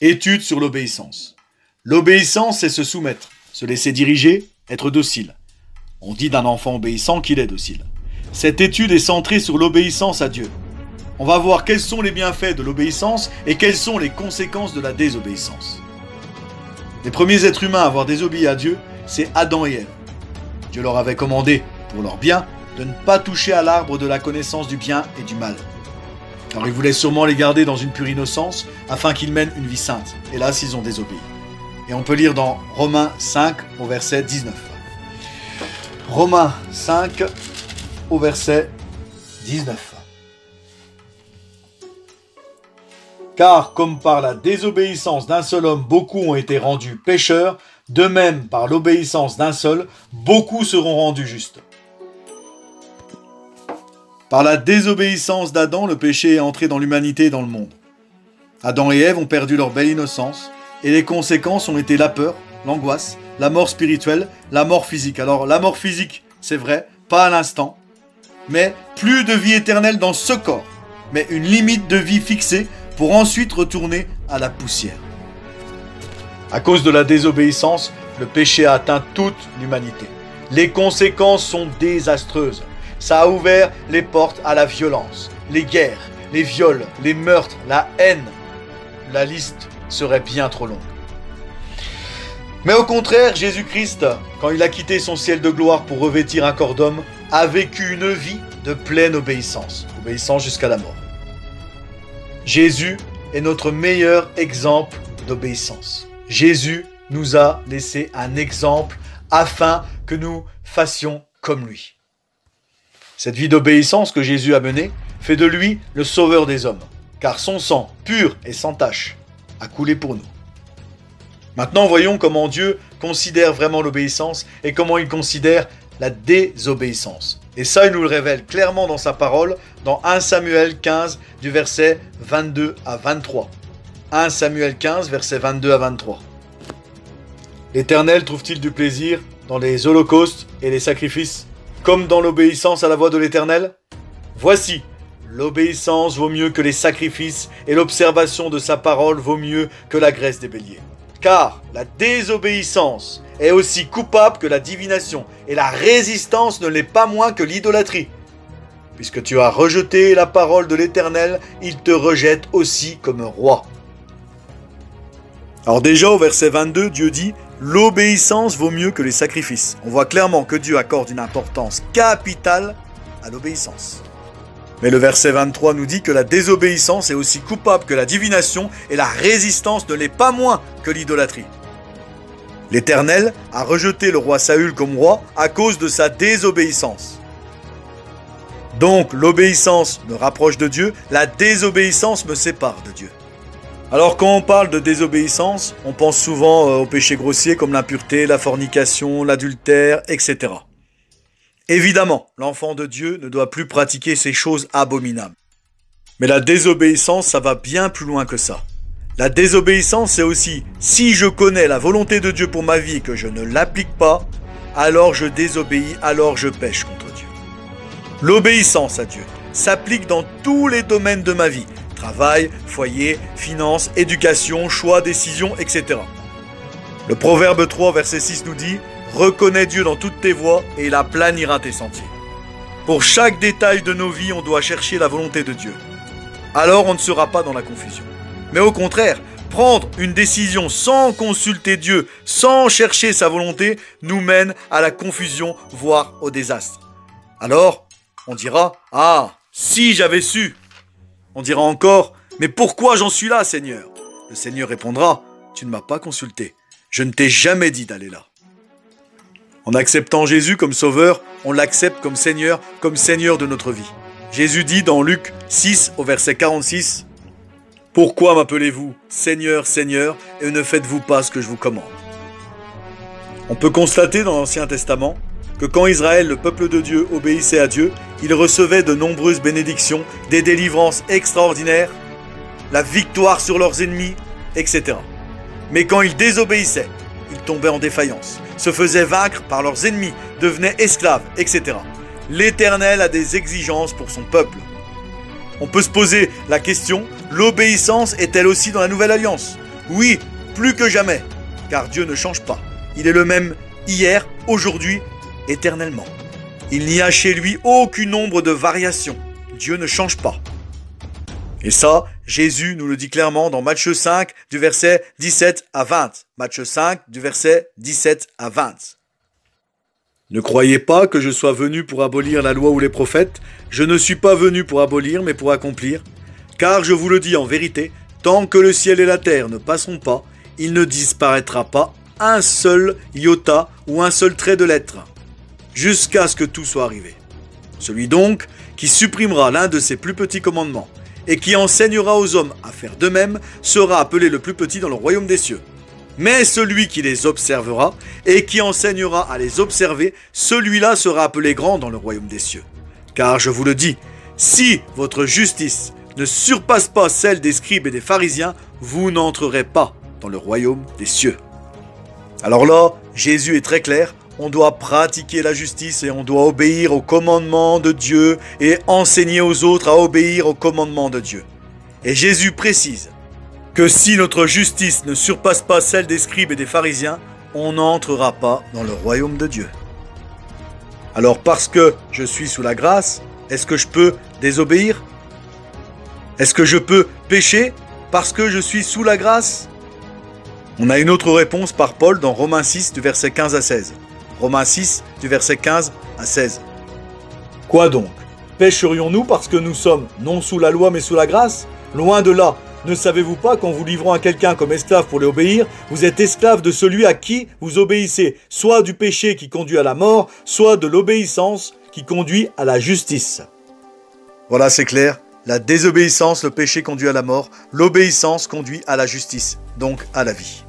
Étude sur l'obéissance. L'obéissance, c'est se soumettre, se laisser diriger, être docile. On dit d'un enfant obéissant qu'il est docile. Cette étude est centrée sur l'obéissance à Dieu. On va voir quels sont les bienfaits de l'obéissance et quelles sont les conséquences de la désobéissance. Les premiers êtres humains à avoir désobéi à Dieu, c'est Adam et Ève. Dieu leur avait commandé, pour leur bien, de ne pas toucher à l'arbre de la connaissance du bien et du mal. Alors il voulait sûrement les garder dans une pure innocence, afin qu'ils mènent une vie sainte. Hélas, ils ont désobéi. Et on peut lire dans Romains 5, au verset 19. Romains 5, au verset 19. Car comme par la désobéissance d'un seul homme, beaucoup ont été rendus pécheurs, de même par l'obéissance d'un seul, beaucoup seront rendus justes. Par la désobéissance d'Adam, le péché est entré dans l'humanité et dans le monde. Adam et Ève ont perdu leur belle innocence, et les conséquences ont été la peur, l'angoisse, la mort spirituelle, la mort physique. Alors la mort physique, c'est vrai, pas à l'instant, mais plus de vie éternelle dans ce corps, mais une limite de vie fixée pour ensuite retourner à la poussière. À cause de la désobéissance, le péché a atteint toute l'humanité. Les conséquences sont désastreuses. Ça a ouvert les portes à la violence, les guerres, les viols, les meurtres, la haine. La liste serait bien trop longue. Mais au contraire, Jésus-Christ, quand il a quitté son ciel de gloire pour revêtir un corps d'homme, a vécu une vie de pleine obéissance, obéissance jusqu'à la mort. Jésus est notre meilleur exemple d'obéissance. Jésus nous a laissé un exemple afin que nous fassions comme lui. Cette vie d'obéissance que Jésus a menée fait de lui le sauveur des hommes, car son sang, pur et sans tache, a coulé pour nous. Maintenant, voyons comment Dieu considère vraiment l'obéissance et comment il considère la désobéissance. Et ça, il nous le révèle clairement dans sa parole, dans 1 Samuel 15, du verset 22 à 23. 1 Samuel 15, verset 22 à 23. L'Éternel trouve-t-il du plaisir dans les holocaustes et les sacrifices, comme dans l'obéissance à la voix de l'Éternel? Voici, l'obéissance vaut mieux que les sacrifices, et l'observation de sa parole vaut mieux que la graisse des béliers. Car la désobéissance est aussi coupable que la divination, et la résistance ne l'est pas moins que l'idolâtrie. Puisque tu as rejeté la parole de l'Éternel, il te rejette aussi comme roi. Alors déjà au verset 22, Dieu dit « L'obéissance vaut mieux que les sacrifices ». On voit clairement que Dieu accorde une importance capitale à l'obéissance. Mais le verset 23 nous dit que la désobéissance est aussi coupable que la divination et la résistance ne l'est pas moins que l'idolâtrie. L'Éternel a rejeté le roi Saül comme roi à cause de sa désobéissance. Donc l'obéissance me rapproche de Dieu, la désobéissance me sépare de Dieu. Alors quand on parle de désobéissance, on pense souvent aux péchés grossiers comme l'impureté, la fornication, l'adultère, etc. Évidemment, l'enfant de Dieu ne doit plus pratiquer ces choses abominables. Mais la désobéissance, ça va bien plus loin que ça. La désobéissance, c'est aussi, si je connais la volonté de Dieu pour ma vie et que je ne l'applique pas, alors je désobéis, alors je pêche contre Dieu. L'obéissance à Dieu s'applique dans tous les domaines de ma vie. Travail, foyer, finances, éducation, choix, décision, etc. Le Proverbe 3, verset 6 nous dit « Reconnais Dieu dans toutes tes voies et il aplanira tes sentiers ». Pour chaque détail de nos vies, on doit chercher la volonté de Dieu. Alors on ne sera pas dans la confusion. Mais au contraire, prendre une décision sans consulter Dieu, sans chercher sa volonté, nous mène à la confusion, voire au désastre. Alors, on dira « Ah, si j'avais su !» On dira encore « Mais pourquoi j'en suis là, Seigneur ?» Le Seigneur répondra « Tu ne m'as pas consulté. Je ne t'ai jamais dit d'aller là. » En acceptant Jésus comme sauveur, on l'accepte comme Seigneur de notre vie. Jésus dit dans Luc 6 au verset 46 « Pourquoi m'appelez-vous Seigneur, Seigneur, et ne faites-vous pas ce que je vous commande ?» On peut constater dans l'Ancien Testament que quand Israël, le peuple de Dieu, obéissait à Dieu, il recevait de nombreuses bénédictions, des délivrances extraordinaires, la victoire sur leurs ennemis, etc. Mais quand ils désobéissaient, ils tombaient en défaillance, se faisaient vaincre par leurs ennemis, devenaient esclaves, etc. L'Éternel a des exigences pour son peuple. On peut se poser la question, l'obéissance est-elle aussi dans la Nouvelle Alliance? Oui, plus que jamais, car Dieu ne change pas. Il est le même hier, aujourd'hui, éternellement. Il n'y a chez lui aucune ombre de variation. Dieu ne change pas. Et ça, Jésus nous le dit clairement dans Matthieu 5, du verset 17 à 20. Matthieu 5, du verset 17 à 20. Ne croyez pas que je sois venu pour abolir la loi ou les prophètes. Je ne suis pas venu pour abolir, mais pour accomplir. Car je vous le dis en vérité, tant que le ciel et la terre ne passeront pas, il ne disparaîtra pas un seul iota ou un seul trait de lettre, jusqu'à ce que tout soit arrivé. Celui donc qui supprimera l'un de ses plus petits commandements et qui enseignera aux hommes à faire de même sera appelé le plus petit dans le royaume des cieux. Mais celui qui les observera et qui enseignera à les observer, celui-là sera appelé grand dans le royaume des cieux. Car je vous le dis, si votre justice ne surpasse pas celle des scribes et des pharisiens, vous n'entrerez pas dans le royaume des cieux. Alors là, Jésus est très clair, on doit pratiquer la justice et on doit obéir aux commandements de Dieu et enseigner aux autres à obéir aux commandements de Dieu. Et Jésus précise que si notre justice ne surpasse pas celle des scribes et des pharisiens, on n'entrera pas dans le royaume de Dieu. Alors parce que je suis sous la grâce, est-ce que je peux désobéir? Est-ce que je peux pécher parce que je suis sous la grâce? On a une autre réponse par Paul dans Romains 6 du verset 15 à 16. Romains 6 du verset 15 à 16. Quoi donc? Pécherions-nous parce que nous sommes non sous la loi mais sous la grâce? Loin de là. Ne savez-vous pas qu'en vous livrant à quelqu'un comme esclave pour lui obéir, vous êtes esclave de celui à qui vous obéissez, soit du péché qui conduit à la mort, soit de l'obéissance qui conduit à la justice. Voilà, c'est clair. La désobéissance, le péché conduit à la mort. L'obéissance conduit à la justice, donc à la vie.